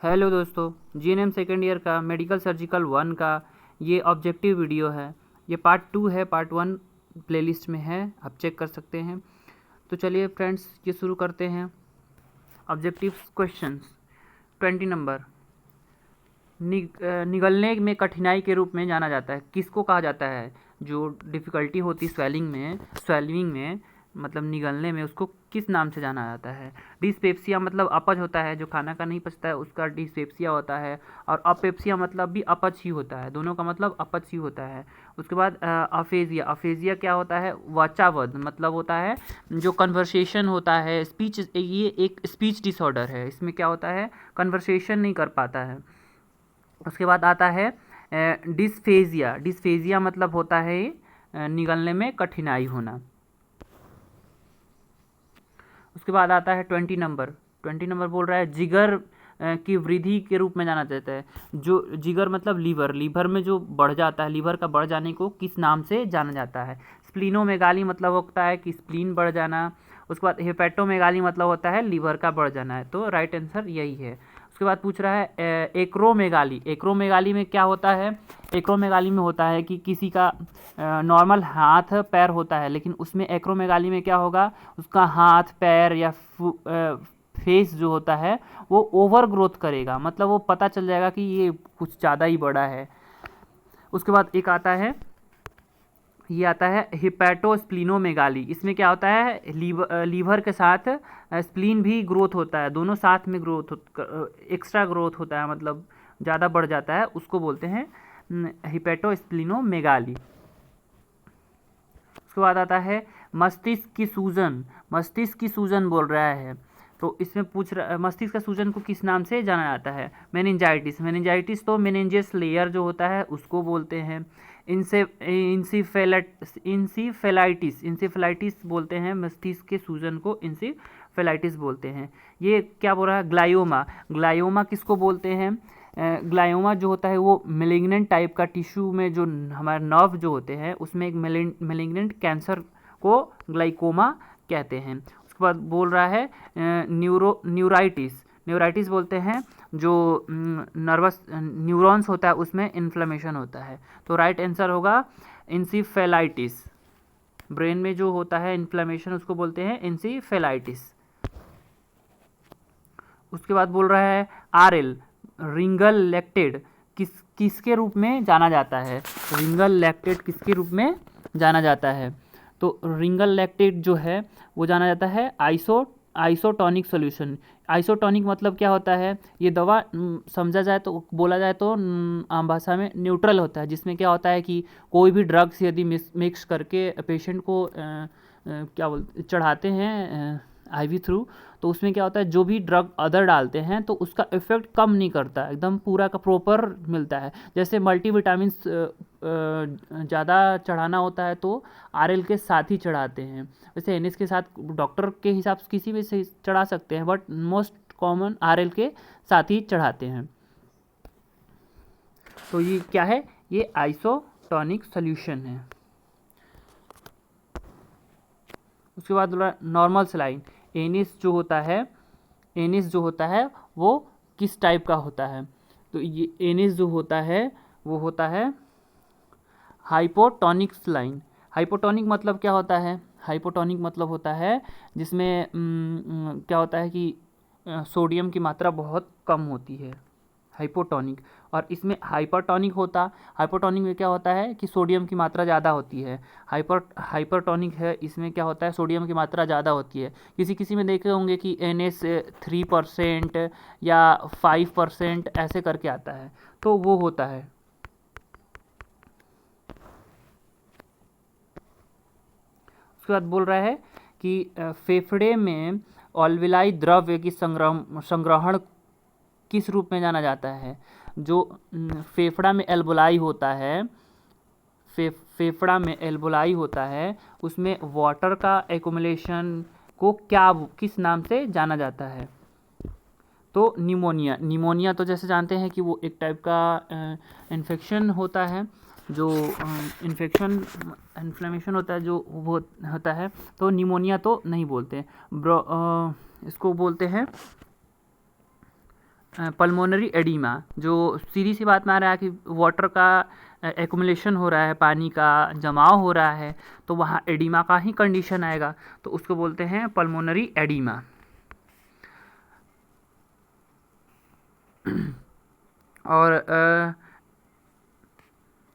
Hello दोस्तों, GNM second year का medical surgical 1 का ये ऑब्जेक्टिव वीडियो है। ये पार्ट 2 है, पार्ट 1 प्लेलिस्ट में है, आप चेक कर सकते हैं। तो चलिए फ्रेंड्स, ये शुरू करते हैं। Objective questions 20 number. निगलने में कठिनाई के रूप में जाना जाता है, किसको कहा जाता है? जो डिफ़िकल्टी होती स्वेलिंग में मतलब निगलने में, उसको किस नाम से जाना जाता है? डिस्पेप्सिया मतलब अपच होता है, जो खाना का नहीं पचता है उसका डिस्पेप्सिया होता है। और अपेप्सिया मतलब भी अपच ही होता है, दोनों का मतलब अपच ही होता है। उसके बाद अफेजिया क्या होता है? वाचावध मतलब होता है जो कन्वर्सेशन होता है, स्पीच, ये एक स्पीच डिसऑर्डर है। इसमें क्या होता है? कन्वर्सेशन नहीं कर पाता है। उसके बाद आता है डिस्फेजिया। डिस्फेजिया मतलब होता है निगलने में कठिनाई होना। उसके बाद आता है 20 नंबर। 20 नंबर बोल रहा है जिगर की वृद्धि के रूप में जाना जाता है। जो जिगर मतलब लीवर में जो बढ़ जाता है, लीवर का बढ़ जाने को किस नाम से जाना जाता है? स्प्लीनोमेगाली मतलब होता है कि स्प्लीन बढ़ जाना। उसके बाद हेपेटोमेगाली मतलब होता है लीवर का बढ़ जाना है। तो राइट आंसर यही है। उसके बाद पूछ रहा है एक्रोमेगाली। एक्रोमेगाली में क्या होता है? एक्रोमेगाली में होता है कि किसी का नॉर्मल हाथ पैर होता है, लेकिन उसमें एक्रोमेगाली में क्या होगा? उसका हाथ पैर या फेस जो होता है वो ओवर ग्रोथ करेगा, मतलब वो पता चल जाएगा कि ये कुछ ज़्यादा ही बड़ा है। उसके बाद एक आता है, ये आता है हिपैटोस्प्लिनोमेगाली। इसमें क्या होता है? लीवर के साथ स्प्लीन भी ग्रोथ होता है, दोनों साथ में एक्स्ट्रा ग्रोथ होता है, मतलब ज़्यादा बढ़ जाता है, उसको बोलते हैं हिपैटोस्प्लिनोमेगाली। उसके बाद आता है मस्तिष्क की सूजन। मस्तिष्क की सूजन बोल रहा है, तो इसमें पूछ रहा, मस्तिष्क का सूजन को किस नाम से जाना जाता है? मेनिंजाइटिस। मेनिंजाइटिस तो मेनिंजेस लेयर जो होता है उसको बोलते हैं। इंसेफेलाइटिस बोलते हैं, मस्तिष्क के सूजन को इंसेफेलाइटिस बोलते हैं। ये क्या बोल रहा है? ग्लायोमा। ग्लायोमा किसको बोलते हैं? ग्लायोमा जो होता है वो मेलिग्नेंट टाइप का टिश्यू में, जो हमारे नर्व जो होते हैं उसमें एक मेलिग्नेंट कैंसर को ग्लाइकोमा कहते हैं। उसके बाद बोल रहा है न्यूराइटिस। न्यूराइटिस बोलते हैं जो नर्वस न्यूरॉन्स होता है उसमें इन्फ्लेमेशन होता है। तो राइट आंसर होगा इंसेफेलाइटिस। ब्रेन में जो होता है इन्फ्लेमेशन उसको बोलते हैं इंसेफेलाइटिस। उसके बाद बोल रहा है आरएल, रिंगल लैक्टेड किसके रूप में जाना जाता है? रिंगल लैक्टेड किसके रूप में जाना जाता है? तो रिंगल लैक्टेड जो है वो जाना जाता है आइसोटोनिक सॉल्यूशन। आइसोटोनिक मतलब क्या होता है? ये दवा समझा जाए तो, बोला जाए तो आम भाषा में न्यूट्रल होता है, जिसमें क्या होता है कि कोई भी ड्रग्स यदि मिक्स करके पेशेंट को क्या बोलते चढ़ाते हैं आईवी थ्रू, तो उसमें क्या होता है, जो भी ड्रग अदर डालते हैं तो उसका इफेक्ट कम नहीं करता, एकदम पूरा का प्रॉपर मिलता है। जैसे मल्टीविटामिन ज़्यादा चढ़ाना होता है तो आरएल के साथ ही चढ़ाते हैं। वैसे एनएस के साथ डॉक्टर के हिसाब से किसी भी से चढ़ा सकते हैं, बट मोस्ट कॉमन आरएल के साथ ही चढ़ाते हैं। तो ये क्या है? ये आइसोटोनिक सोल्यूशन है। उसके बाद बोला नॉर्मल सलाइन। एनिस जो होता है वो किस टाइप का होता है? तो ये एनिस जो होता है वो होता है हाइपोटोनिक सलाइन। हाइपोटोनिक मतलब क्या होता है? हाइपोटोनिक मतलब होता है जिसमें क्या होता है कि सोडियम की मात्रा बहुत कम होती है, हाइपोटोनिक। और इसमें हाइपोटोनिक में क्या होता है कि सोडियम की मात्रा ज़्यादा होती है। हाइपरटोनिक है, इसमें क्या होता है? सोडियम की मात्रा ज़्यादा होती है। किसी किसी में देखे होंगे कि NS 3% या 5% ऐसे करके आता है, तो वो होता है। उसके बाद बोल रहा है कि फेफड़े में ऑल्विलाई द्रव्य की संग्रहण किस रूप में जाना जाता है? जो फेफड़ा में एल्बोलाई होता है, फेफड़ा में एल्बोलाई होता है, उसमें वाटर का एक्युमुलेशन को किस नाम से जाना जाता है? तो निमोनिया। निमोनिया तो जैसे जानते हैं कि वो एक टाइप का इन्फेक्शन होता है, जो इन्फ्लेमेशन होता है, जो वो होता है। तो निमोनिया तो नहीं बोलते, इसको बोलते हैं पल्मोनरी एडिमा, जो सीधी सी बात में आ रहा है कि वाटर का एक्युमुलेशन हो रहा है, पानी का जमाव हो रहा है, तो वहाँ एडिमा का ही कंडीशन आएगा, तो उसको बोलते हैं पल्मोनरी एडिमा। और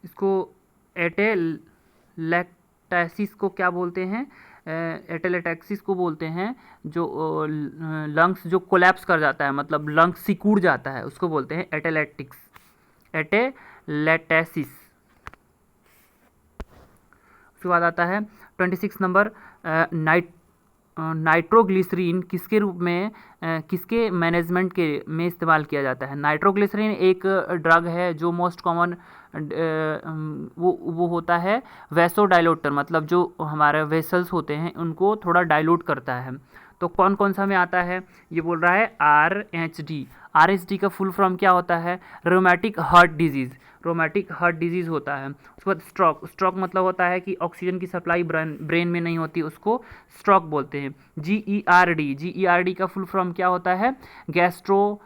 इसको एटेलैक्टाइसिस को क्या बोलते हैं? एटेलेटैक्सिस को बोलते हैं जो लंग्स जो कोलैप्स कर जाता है, मतलब लंग्स सिकुड़ जाता है, उसको बोलते हैं एटेलेटिक्स, एटेलेटैसिस। उसके बाद आता है 26 नंबर, नाइट्रोग्लिसरीन किसके रूप में किसके मैनेजमेंट के में इस्तेमाल किया जाता है? नाइट्रोग्लिसरीन एक ड्रग है जो मोस्ट कॉमन वो होता है वैसोडाइलेटर, मतलब जो हमारे वेसल्स होते हैं उनको थोड़ा डाइल्यूट करता है। तो कौन कौन सा में आता है? ये बोल रहा है RHD। RHD का फुल फॉर्म क्या होता है? Rheumatic heart disease, rheumatic heart disease होता है। उसके बाद स्ट्रोक, स्ट्रोक मतलब होता है कि ऑक्सीजन की सप्लाई ब्रेन में नहीं होती, उसको स्ट्रोक बोलते हैं। GERD का फुल फॉर्म क्या होता है? गैस्ट्रो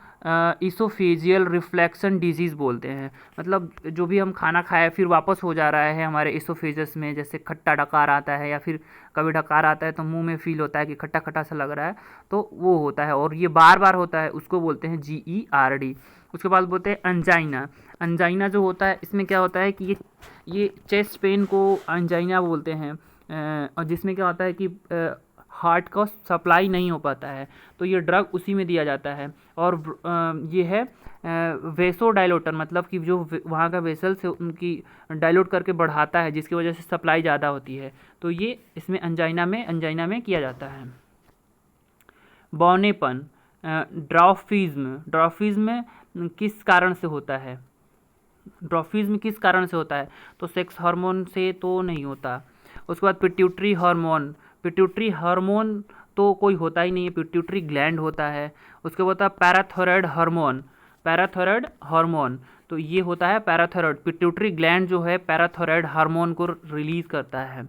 इसोफेजियल रिफ्लेक्शन डिजीज़ बोलते हैं, मतलब जो भी हम खाना खाए फिर वापस हो जा रहा है हमारे इसोफेजस में, जैसे खट्टा डकार आता है या फिर कभी डकार आता है तो मुंह में फील होता है कि खट्टा खट्टा सा लग रहा है, तो वो होता है और ये बार बार होता है, उसको बोलते हैं GERD। उसके बाद बोलते हैं अंजाइना। अंजाइना जो होता है इसमें क्या होता है कि ये चेस्ट पेन को अंजाइना बोलते हैं, और जिसमें क्या होता है कि हार्ट का सप्लाई नहीं हो पाता है, तो ये ड्रग उसी में दिया जाता है। और ये है वेसोडाइलेटर, मतलब कि जो वहाँ का वेसल्स है उनकी डाइल्यूट करके बढ़ाता है, जिसकी वजह से सप्लाई ज़्यादा होती है, तो ये इसमें अंजाइना में किया जाता है। बौनेपन, ड्रॉफिज्म किस कारण से होता है? ड्रॉफिज्म किस कारण से होता है? तो सेक्स हार्मोन से तो नहीं होता। उसके बाद पिट्यूटरी हार्मोन, पिट्यूटरी हार्मोन तो कोई होता ही नहीं है, पिट्यूटरी ग्लैंड होता है। उसके बाद होता है पैराथायरॉयड हार्मोन, पैराथायरॉयड हार्मोन, तो ये होता है पैराथायरॉयड, पिट्यूटरी ग्लैंड जो है पैराथायरॉयड हार्मोन को रिलीज करता है,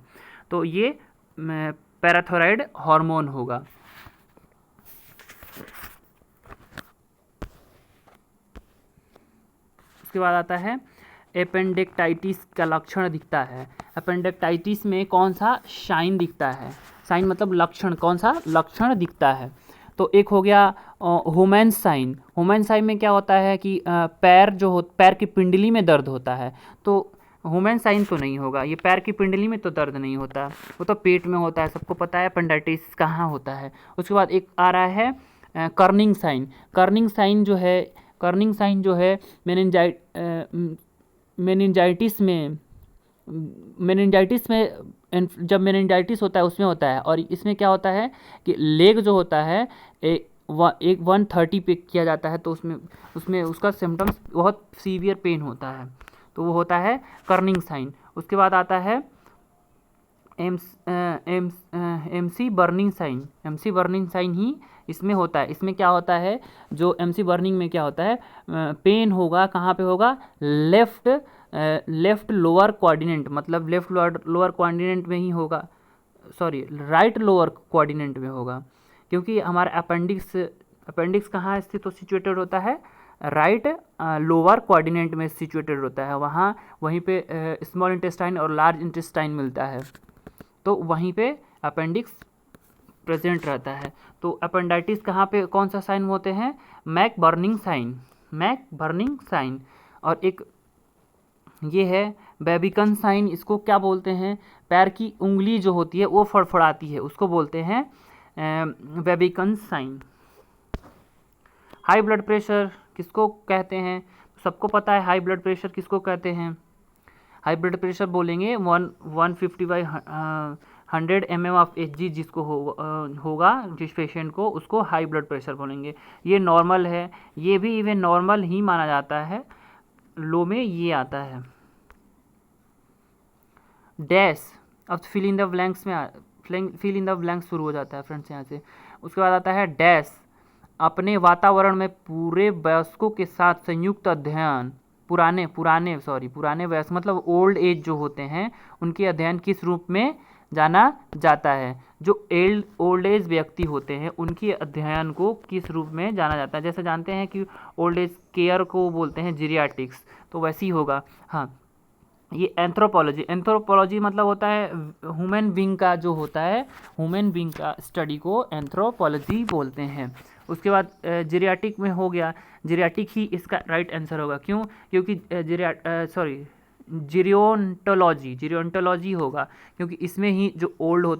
तो ये पैराथायरॉयड हार्मोन होगा। उसके बाद आता है एपेंडेक्टाइटिस का लक्षण दिखता है। एपेंडेक्टाइटिस में कौन सा साइन दिखता है? साइन मतलब लक्षण, कौन सा लक्षण दिखता है? तो एक हो गया होमैन साइन। होमैन साइन में क्या होता है कि पैर की पिंडली में दर्द होता है, तो होमैन साइन तो नहीं होगा, ये पैर की पिंडली में तो दर्द नहीं होता, वो तो पेट में होता है, सबको पता है एपेंडाइटिस कहाँ होता है। उसके बाद एक आ रहा है कर्निंग साइन। कर्निंग साइन जो है मेनिंजाइटिस में जब मेनिंजाइटिस होता है उसमें होता है, और इसमें क्या होता है कि लेग जो होता है एक 130 पे किया जाता है, तो उसमें उसका सिम्टम्स बहुत सीवियर पेन होता है, तो वो होता है कर्निंग साइन। उसके बाद आता है MC burning sign. MC burning sign ही इसमें होता है। इसमें क्या होता है, जो MC बर्निंग में क्या होता है, पेन होगा, कहाँ पे होगा? लेफ्ट लोअर क्वाड्रेंट, मतलब लेफ्ट लोअर क्वाड्रेंट में ही होगा, सॉरी राइट लोअर क्वाड्रेंट में होगा, क्योंकि हमारा अपेंडिक्स कहाँ स्थित तो सिचुएटेड होता है? राइट लोअर क्वाड्रेंट में सिचुएटेड होता है, वहीं पे स्मॉल इंटेस्टाइन और लार्ज इंटेस्टाइन मिलता है, तो वहीं पे अपेंडिक्स प्रेजेंट रहता है। तो अपेंडाइटिस कहाँ पे कौन सा साइन होते हैं? मैक बर्निंग साइन। और एक ये है बेबिकन साइन, इसको क्या बोलते हैं? पैर की उंगली जो होती है वो फड़फड़ाती है, उसको बोलते हैं बेबिकन साइन। हाई ब्लड प्रेशर किसको कहते हैं? सबको पता है हाई ब्लड प्रेशर किसको कहते हैं। हाई ब्लड प्रेशर बोलेंगे 150/100 mm ऑफ Hg जिसको होगा जिस पेशेंट को, उसको हाई ब्लड प्रेशर बोलेंगे। ये नॉर्मल है, ये भी इवन नॉर्मल ही माना जाता है, लो में ये आता है। डैश, अब फिल इन द ब्लैंक्स में फिल इन द ब्लैंक्स शुरू हो जाता है फ्रेंड्स यहाँ से। उसके बाद आता है डैश, अपने वातावरण में पूरे वयस्कों के साथ संयुक्त अध्ययन, पुराने वयस्क मतलब ओल्ड एज जो होते हैं उनके अध्ययन किस रूप में जाना जाता है। जो ओल्ड एज व्यक्ति होते हैं उनकी अध्ययन को किस रूप में जाना जाता है? जैसे जानते हैं कि ओल्ड एज केयर को बोलते हैं जीरियाटिक्स, तो वैसे ही होगा। हाँ, ये एंथ्रोपोलॉजी मतलब होता है ह्यूमन बींग का जो होता है, ह्यूमन बींग का स्टडी को एंथ्रोपोलॉजी बोलते हैं। उसके बाद जीरियाटिक में हो गया, जीरियाटिक ही इसका राइट आंसर होगा। क्यों? क्योंकि जीरियोंटोलॉजी होगा, क्योंकि इसमें ही जो ओल्ड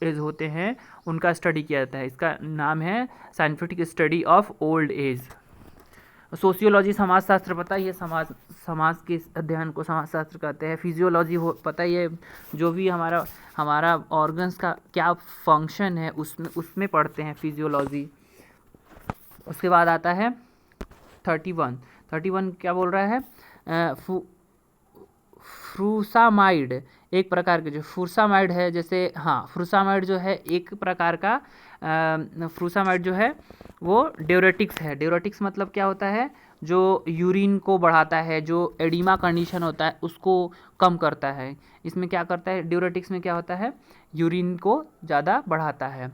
एज होते हैं उनका स्टडी किया जाता है। इसका नाम है scientific study of old age. Sociology समाजशास्त्र, पता ही है, समाज के अध्ययन को समाजशास्त्र कहते हैं। फिजियोलॉजी हो, पता ही है, जो भी हमारा ऑर्गन्स का क्या फंक्शन है उसमें पढ़ते हैं फिजियोलॉजी। उसके बाद आता है 31 क्या बोल रहा है? फ्रूसामाइड, एक प्रकार के जो फ्रूसामाइड है, जैसे हाँ, फ्रूसामाइड जो है एक प्रकार का फ्रूसामाइड जो है वो ड्यूरेटिक्स है। ड्यूरेटिक्स मतलब क्या होता है? जो यूरिन को बढ़ाता है, जो एडिमा कंडीशन होता है उसको कम करता है। इसमें क्या करता है? ड्यूरेटिक्स में क्या होता है? यूरिन को ज़्यादा बढ़ाता है।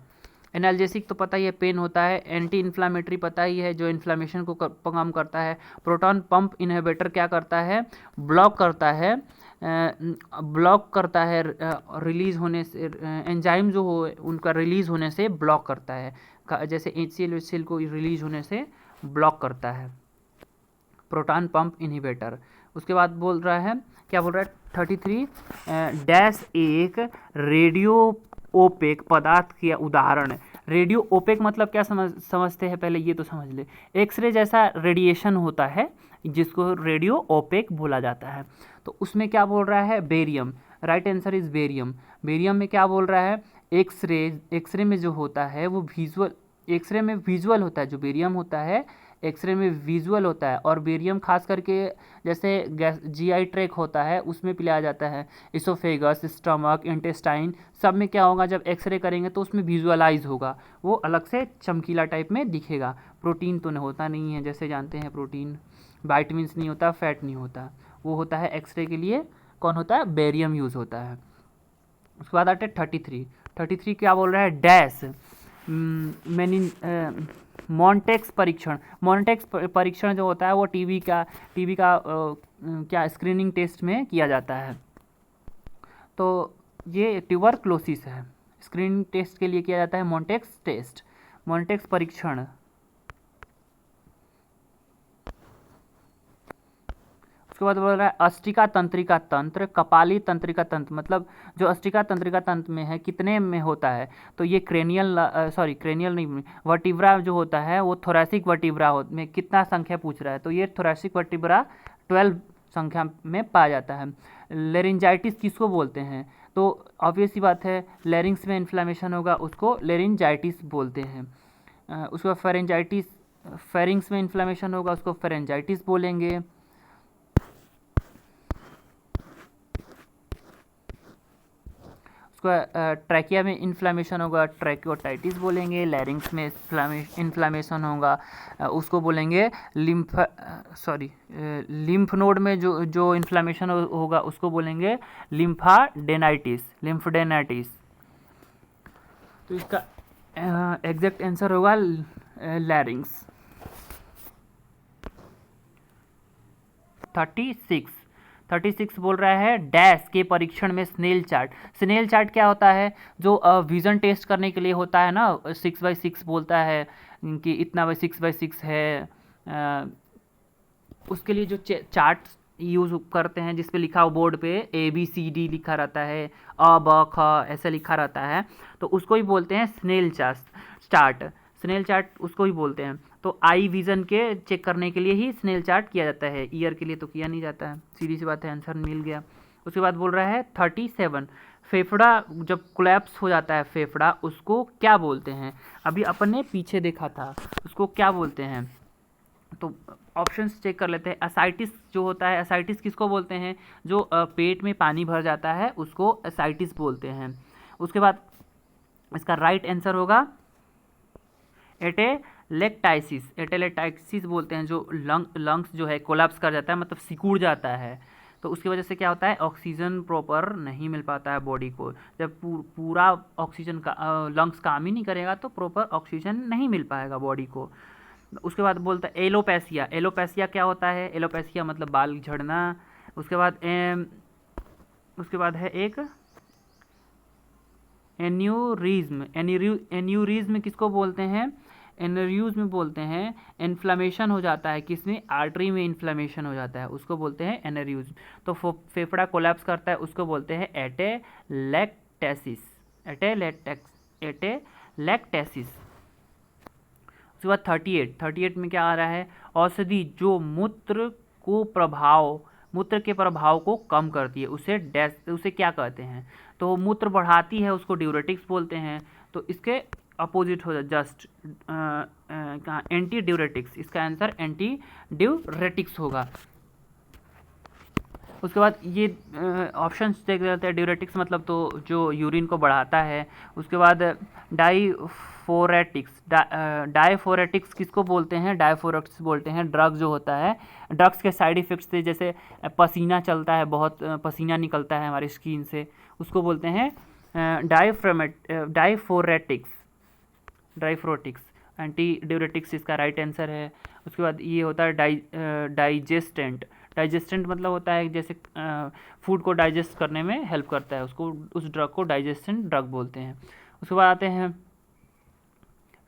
एनाल्जेसिक तो पता ही है, पेन होता है। एंटी इन्फ्लामेटरी पता ही है, जो इन्फ्लामेशन को कम करता है। प्रोटॉन पंप इनहिबिटर क्या करता है? ब्लॉक करता है रिलीज होने से, एंजाइम जो हो उनका रिलीज होने से ब्लॉक करता है, जैसे HCl को रिलीज होने से ब्लॉक करता है प्रोटॉन पंप इनहिबिटर। उसके बाद बोल रहा है, क्या बोल रहा है? 33 डैश एक रेडियो ओपेक पदार्थ के उदाहरण है। रेडियो ओपेक मतलब क्या समझते हैं? पहले ये तो समझ ले। एक्सरे जैसा रेडिएशन होता है जिसको रेडियो ओपेक बोला जाता है। तो उसमें क्या बोल रहा है? Barium. Right answer is barium. Barium में क्या बोल रहा है? एक्सरे में जो होता है वो एक्सरे में विजुअल होता है। जो बेरियम होता है एक्सरे में विजुअल होता है, और बेरियम खास करके जैसे GI ट्रैक होता है उसमें पिलाया जाता है। इसोफेगस, स्टमक, इंटेस्टाइन, सब में क्या होगा? जब एक्सरे करेंगे तो उसमें विजुअलाइज होगा, वो अलग से चमकीला टाइप में दिखेगा। प्रोटीन तो होता नहीं है, जैसे जानते हैं प्रोटीन, वाइटमिन्स नहीं होता, फैट नहीं होता, वो होता है एक्सरे के लिए कौन होता है? बेरियम यूज़ होता है। उसके बाद आते हैं 33 क्या बोल रहा है? डैश मॉन्टेक्स परीक्षण जो होता है वो टीबी का क्या स्क्रीनिंग टेस्ट में किया जाता है। तो ये ट्यूबरक्लोसिस है, स्क्रीनिंग टेस्ट के लिए किया जाता है मॉन्टेक्स परीक्षण। उसके बाद बोल रहा है अस्टिका तंत्रिका तंत्र, कपाली तंत्रिका तंत्र, मतलब जो अस्टिका तंत्रिका तंत्र में है कितने में होता है? तो ये क्रेनियल नहीं, वर्टिब्रा जो होता है वो थोरैसिक वर्टिब्रा में कितना संख्या पूछ रहा है? तो ये थोरैसिक वर्टिब्रा 12 संख्या में पाया जाता है। लेरिंजाइटिस किसको बोलते हैं? तो ऑब्वियस सी बात है, लेरिंग्स में इन्फ्लामेशन होगा उसको लेरिंजाइटिस बोलते हैं। उसके बाद फेरिंग्स में इन्फ्लामेशन होगा उसको फेरेंजाइटिस बोलेंगे। ट्रैकिया में इन्फ्लामेशन होगा ट्रैकियोटाइटिस बोलेंगे। लैरिंग्स में इन्फ्लामेशन होगा उसको बोलेंगे लिम्फ नोड में जो इन्फ्लामेशन होगा उसको बोलेंगे लिम्फडेनाइटिस। तो इसका एग्जैक्ट आंसर होगा लैरिंग्स। 36 बोल रहा है डैश के परीक्षण में स्नेल चार्ट क्या होता है? जो विजन टेस्ट करने के लिए होता है ना, 6x6 बोलता है कि इतना 6x6 है, उसके लिए जो चार्ट यूज़ करते हैं जिस पे लिखा हो बोर्ड पे ABCD लिखा रहता है, अ ब ख ऐसा लिखा रहता है, तो उसको ही बोलते हैं स्नेल चार्ट उसको ही बोलते हैं। तो आई विज़न के चेक करने के लिए ही स्नेल चार्ट किया जाता है, ईयर के लिए तो किया नहीं जाता है। सीधी सी बात है, आंसर मिल गया। उसके बाद बोल रहा है 37 फेफड़ा जब कोलैप्स हो जाता है फेफड़ा उसको क्या बोलते हैं? अभी अपन ने पीछे देखा था, उसको क्या बोलते हैं? तो ऑप्शंस चेक कर लेते हैं। असाइटिस जो होता है, असाइटिस किसको बोलते हैं? जो पेट में पानी भर जाता है उसको असाइटिस बोलते हैं। उसके बाद इसका राइट आंसर होगा एटेलेक्टाइसिस बोलते हैं, जो लंग्स जो है कोलैप्स कर जाता है, मतलब सिकुड़ जाता है, तो उसकी वजह से क्या होता है, ऑक्सीजन प्रॉपर नहीं मिल पाता है बॉडी को। जब पूरा ऑक्सीजन का लंग्स काम ही नहीं करेगा तो प्रॉपर ऑक्सीजन नहीं मिल पाएगा बॉडी को। उसके बाद बोलता है एलोपेसिया। एलोपेसिया क्या होता है, एलोपेसिया मतलब बाल झड़ना। उसके बाद है एक एन्यूरिज्म। एन्यूरिज्म किसको बोलते हैं, एन्यूरिज्म बोलते हैं, इन्फ्लेमेशन हो जाता है किसमें, आर्टरी में इन्फ्लेमेशन हो जाता है, उसको बोलते हैं एन्यूरिज्म। तो फेफड़ा कोलैप्स करता है, उसको बोलते हैं एटेलेक्टेसिस। एटेलेक्टेसिस। उसके बाद 38 में क्या आ रहा है, औषधि जो मूत्र के प्रभाव को कम करती है उसे क्या कहते हैं, तो मूत्र बढ़ाती है उसको ड्यूरेटिक्स बोलते हैं। तो इसके अपोजिट हो जाए जस्ट एंटी ड्यूरेटिक्स, इसका आंसर एंटी ड्यूरेटिक्स होगा। उसके बाद ये ऑप्शंस देख लेते हैं। ड्यूरेटिक्स मतलब तो जो यूरिन को बढ़ाता है। उसके बाद डायफोरेटिक्स किसको बोलते हैं, डायफोरेटिक्स बोलते हैं ड्रग जो होता है, ड्रग्स के साइड इफ़ेक्ट्स से, जैसे पसीना चलता है, बहुत पसीना निकलता है हमारी स्किन से, उसको बोलते हैं डायफोरेटिक्स। एंटी ड्यूरेटिक्स इसका राइट आंसर है। उसके बाद ये होता है डाइजेस्टेंट। डाइजेस्टेंट मतलब होता है जैसे फूड को डाइजेस्ट करने में हेल्प करता है, उसको उस ड्रग को डाइजेस्टेंट ड्रग बोलते हैं। उसके बाद आते हैं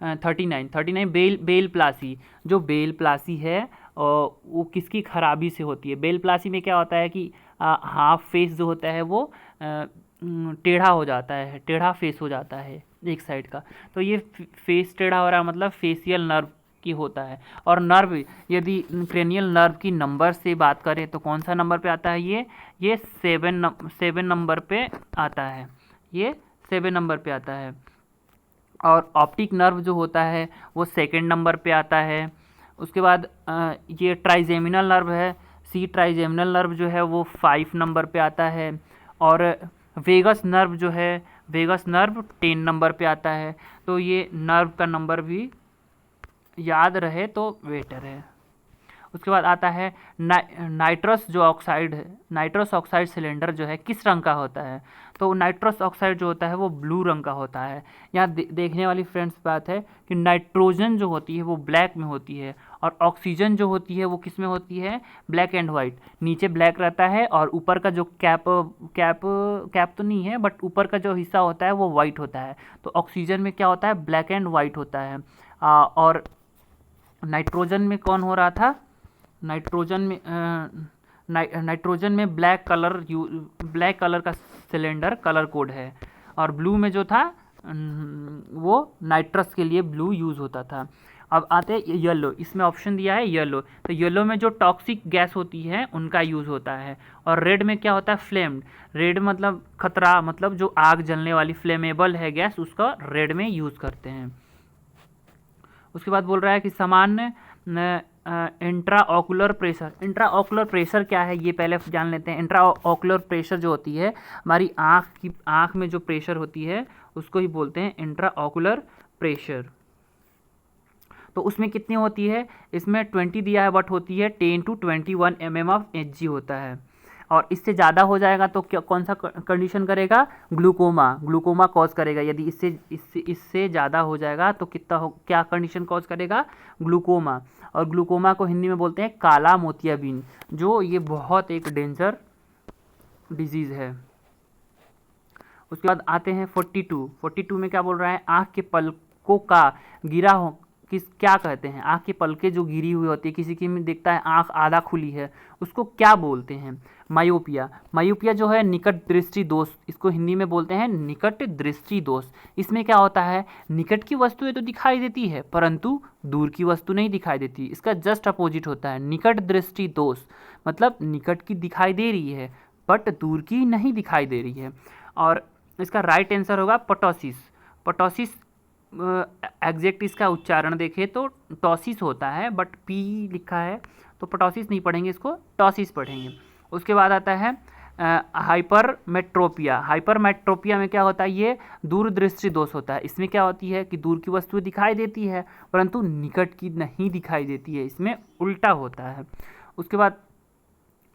39 बेल प्लासी। जो बेल प्लासी है वो किसकी खराबी से होती है, बेल प्लासी में क्या होता है कि हाफ फेस जो होता है वो टेढ़ा हो जाता है, टेढ़ा फेस हो जाता है एक साइड का। तो ये फेस टेढ़ा हो रहा है मतलब फेशियल नर्व की होता है। और नर्व यदि क्रेनियल नर्व की नंबर से बात करें तो कौन सा नंबर पे आता है, ये 7 नंबर पे आता है, ये 7 नंबर पे आता है। और ऑप्टिक नर्व जो होता है वो 2nd नंबर पे आता है। उसके बाद ये ट्राइजेमिनल नर्व है, ट्राइजेमिनल नर्व जो है वो 5 नंबर पे आता है। और वेगस नर्व जो है, वेगस नर्व 10 नंबर पे आता है। तो ये नर्व का नंबर भी याद रहे तो बेटर है। उसके बाद आता है नाइट्रस जो ऑक्साइड है, नाइट्रस ऑक्साइड सिलेंडर जो है किस रंग का होता है, तो नाइट्रस ऑक्साइड जो होता है वो ब्लू रंग का होता है। यहाँ देखने वाली फ्रेंड्स बात है कि नाइट्रोजन जो होती है वो ब्लैक में होती है और ऑक्सीजन जो होती है वो किस में होती है, ब्लैक एंड वाइट। नीचे ब्लैक रहता है और ऊपर का जो कैप तो नहीं है बट ऊपर का जो हिस्सा होता है वो वाइट होता है। तो ऑक्सीजन में क्या होता है, ब्लैक एंड वाइट होता है। और नाइट्रोजन में कौन हो रहा था, नाइट्रोजन में ब्लैक कलर का सिलेंडर कलर कोड है। और ब्लू में जो था वो नाइट्रस के लिए ब्लू यूज़ होता था। अब आते हैं येलो, इसमें ऑप्शन दिया है येलो, तो येलो में जो टॉक्सिक गैस होती है उनका यूज़ होता है। और रेड में क्या होता है, फ्लेम्ड। रेड मतलब खतरा, मतलब जो आग जलने वाली फ्लेमेबल है गैस, उसका रेड में यूज़ करते हैं। उसके बाद बोल रहा है कि सामान्य इंट्राओकुलर प्रेशर। इंट्राओकुलर प्रेशर क्या है ये पहले जान लेते हैं। इंट्राओकुलर प्रेशर जो होती है हमारी आँख में जो प्रेशर होती है उसको ही बोलते हैं इंट्राओकुलर प्रेशर। तो उसमें कितनी होती है, इसमें 20 दिया है बट होती है 10 to 21 mm ऑफ Hg होता है। और इससे ज़्यादा हो जाएगा तो क्या, कौन सा कंडीशन करेगा, ग्लूकोमा कॉज करेगा। यदि इससे ज़्यादा हो जाएगा तो क्या कंडीशन कॉज करेगा, ग्लूकोमा। और ग्लूकोमा को हिंदी में बोलते हैं काला मोतियाबिंद, जो ये बहुत एक डेंजर डिजीज़ है। उसके बाद आते हैं 42 में क्या बोल रहा है, आँख के पलकों का गिरा हो क्या कहते हैं, आँख की पलकें जो गिरी हुई होती है, किसी की में देखता है आँख आधा खुली है, उसको क्या बोलते हैं, मायोपिया जो है निकट दृष्टि दोष, इसको हिंदी में बोलते हैं निकट दृष्टि दोष। इसमें क्या होता है, निकट की वस्तुएं तो दिखाई देती है परंतु दूर की वस्तु नहीं दिखाई देती। इसका जस्ट अपोजिट होता है निकट दृष्टि दोष, मतलब निकट की दिखाई दे रही है बट दूर की नहीं दिखाई दे रही है। और इसका राइट आंसर होगा पटोसिस। एग्जैक्ट इसका उच्चारण देखें तो टॉसिस होता है बट पी लिखा है तो पटोसिस नहीं पढ़ेंगे, इसको टॉसिस पढ़ेंगे। उसके बाद आता है हाइपरमेट्रोपिया में क्या होता है, ये दूरदृष्टि दोष होता है। इसमें क्या होती है कि दूर की वस्तु दिखाई देती है परंतु निकट की नहीं दिखाई देती है, इसमें उल्टा होता है। उसके बाद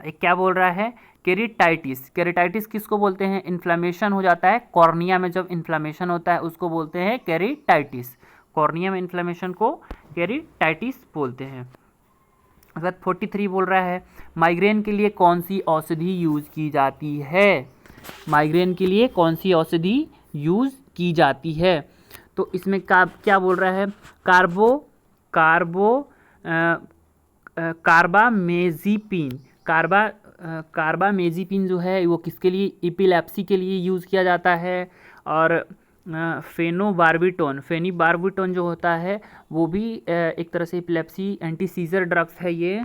एक क्या बोल रहा है, केरिटाइटिस। केरिटाइटिस किसको बोलते हैं, इन्फ्लामेशन हो जाता है कॉर्निया में, जब इन्फ्लामेशन होता है उसको बोलते हैं केरिटाइटिस। कॉर्निया में इन्फ्लामेशन को केरिटाइटिस बोलते हैं। उसके बाद 43 बोल रहा है माइग्रेन के लिए कौन सी औषधि यूज की जाती है। माइग्रेन के लिए कौन सी औषधि यूज की जाती है, तो इसमें क्या बोल रहा है, कार्बामेजिपिन। कार्बामेजिपिन जो है वो किसके लिए, एपिलेप्सी के लिए यूज़ किया जाता है। और फेनीबार्बिटोन जो होता है वो भी एक तरह से एपिलेप्सी एंटी सीजर ड्रग्स है ये।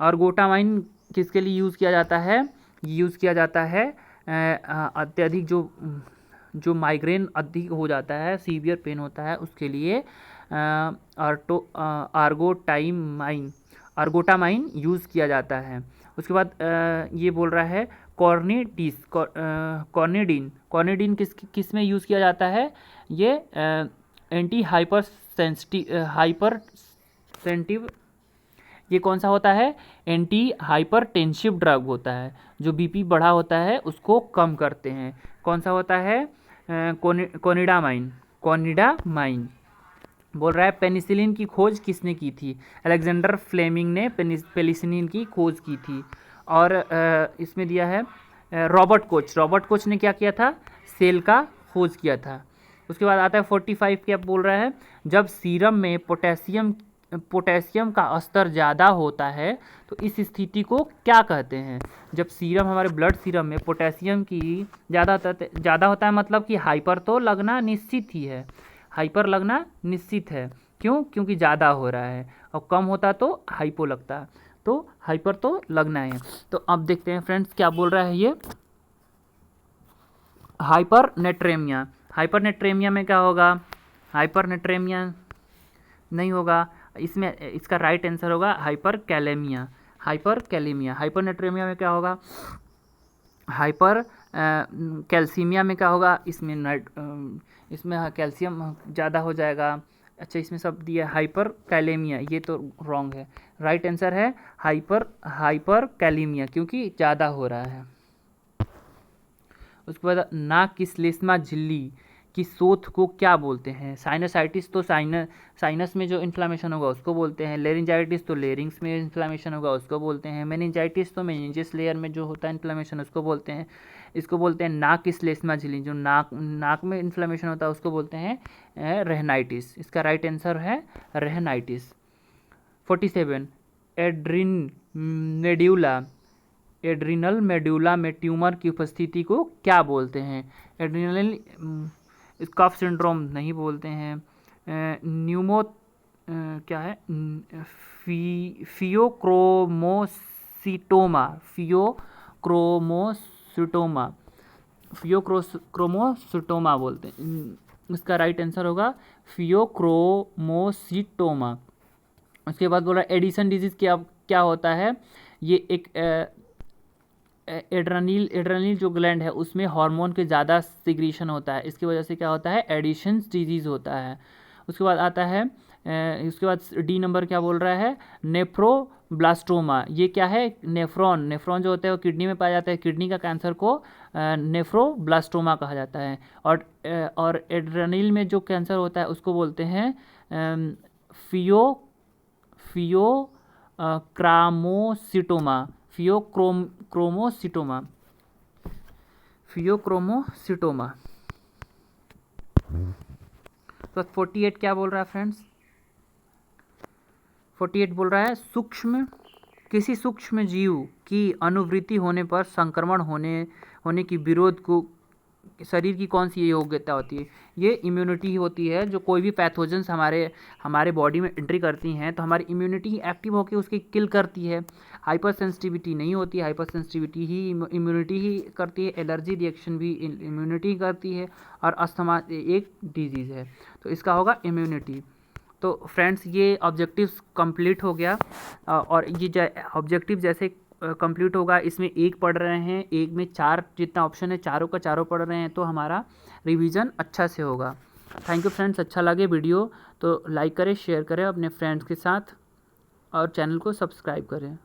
अर्गोटामाइन किसके लिए यूज़ किया जाता है, यूज़ किया जाता है अत्यधिक जो माइग्रेन अधिक हो जाता है, सीवियर पेन होता है उसके लिए अर्गोटामाइन यूज़ किया जाता है। उसके बाद ये बोल रहा है कॉर्निडीन किस में यूज़ किया जाता है, ये एंटी हाइपरसेंसिटिव, ये कौन सा होता है, एंटी हाइपरटेंसिव ड्रग होता है, जो बीपी बढ़ा होता है उसको कम करते हैं। कौन सा होता है, कोनिडामाइन बोल रहा है। पेनिसिलिन की खोज किसने की थी, अलेक्जेंडर फ्लेमिंग ने पेनिसिलिन की खोज की थी। और इसमें दिया है रॉबर्ट कोच ने क्या किया था, सेल का खोज किया था। उसके बाद आता है 45 क्या बोल रहा है, जब सीरम में पोटेशियम का स्तर ज़्यादा होता है तो इस स्थिति को क्या कहते हैं। जब सीरम, हमारे ब्लड सीरम में पोटेशियम की ज़्यादा होता है, मतलब कि हाइपर तो लगना निश्चित ही है, हाइपर लगना निश्चित है। क्यों, क्योंकि ज़्यादा हो रहा है, और कम होता तो हाइपो लगता, तो हाइपर तो लगना है। तो अब देखते हैं फ्रेंड्स क्या बोल रहा है ये, हाइपरनेट्रेमिया में क्या होगा, हाइपरनेट्रेमिया नहीं होगा, इसमें इसका राइट आंसर होगा हाइपरकैलेमिया। हाइपरनेट्रेमिया में क्या होगा, कैल्सीमिया में क्या होगा, इसमें कैल्शियम ज़्यादा हो जाएगा। अच्छा, इसमें सब दिया हाइपरकैलेमिया, ये तो रॉन्ग है, राइट आंसर है हाइपरकैलेमिया, क्योंकि ज़्यादा हो रहा है। उसके बाद नाक की श्लेष्मा झिल्ली की शोथ को क्या बोलते हैं। साइनसाइटिस तो साइनस में जो इन्फ्लामेशन होगा उसको बोलते हैं, लेरिंजाइटिस तो लेरिंग्स में इन्फ्लामेशन होगा उसको बोलते हैं, मेनिंजाइटिस तो मेनिंजेस लेयर में जो होता है इन्फ्लामेशन उसको बोलते हैं। इसको बोलते हैं नाक की श्लेष्मा झिल्ली, जो नाक में इन्फ्लामेशन होता है उसको बोलते हैं रेहनाइटिस। इसका राइट आंसर है रेहनाइटिस। 47 एड्रिनल मेडुला में ट्यूमर की उपस्थिति को क्या बोलते हैं। एड्रिनल कफ सिंड्रोम नहीं बोलते हैं, क्या है, फियोक्रोमोसिटोमा बोलते हैं। इसका राइट आंसर होगा फियोक्रोमोसिटोमा। उसके बाद बोला एडिसन डिजीज़ क्या होता है, ये एक एड्रेनल जो ग्लैंड है उसमें हार्मोन के ज़्यादा सिक्रीशन होता है, इसकी वजह से क्या होता है, एडिशन डिजीज़ होता है। उसके बाद आता है उसके बाद डी नंबर क्या बोल रहा है, नेफ्रोब्लास्टोमा। ये क्या है, नेफ्रॉन जो होता है वो किडनी में पाया जाता है, किडनी का कैंसर को नेफ्रोब्लास्टोमा कहा जाता है। और एड्रेनल में जो कैंसर होता है उसको बोलते हैं फियोक्रोमोसिटोमा। तो 48 क्या बोल रहा है फ्रेंड्स, 48 बोल रहा है किसी सूक्ष्म जीव की अनुवृत्ति होने पर संक्रमण होने की विरोध को शरीर की कौन सी योग्यता होती है। ये इम्यूनिटी होती है, जो कोई भी पैथोजेंस हमारे बॉडी में एंट्री करती हैं तो हमारी इम्यूनिटी एक्टिव होकर उसकी किल करती है। हाइपर सेंसिटिविटी नहीं होती, हाइपर सेंसिटिविटी ही इम्यूनिटी ही करती है, एलर्जी रिएक्शन भी इम्यूनिटी करती है, और अस्थमा एक डिजीज़ है तो इसका होगा इम्यूनिटी। तो फ्रेंड्स ये ऑब्जेक्टिव्स कंप्लीट हो गया, और ये ऑब्जेक्टिव जैसे कंप्लीट होगा, इसमें एक पढ़ रहे हैं, एक में 4 जितना ऑप्शन है चारों का चारों पढ़ रहे हैं, तो हमारा रिवीजन अच्छा से होगा। Thank you friends. अच्छा लगे वीडियो तो लाइक करें, शेयर करें अपने फ्रेंड्स के साथ और चैनल को सब्सक्राइब करें।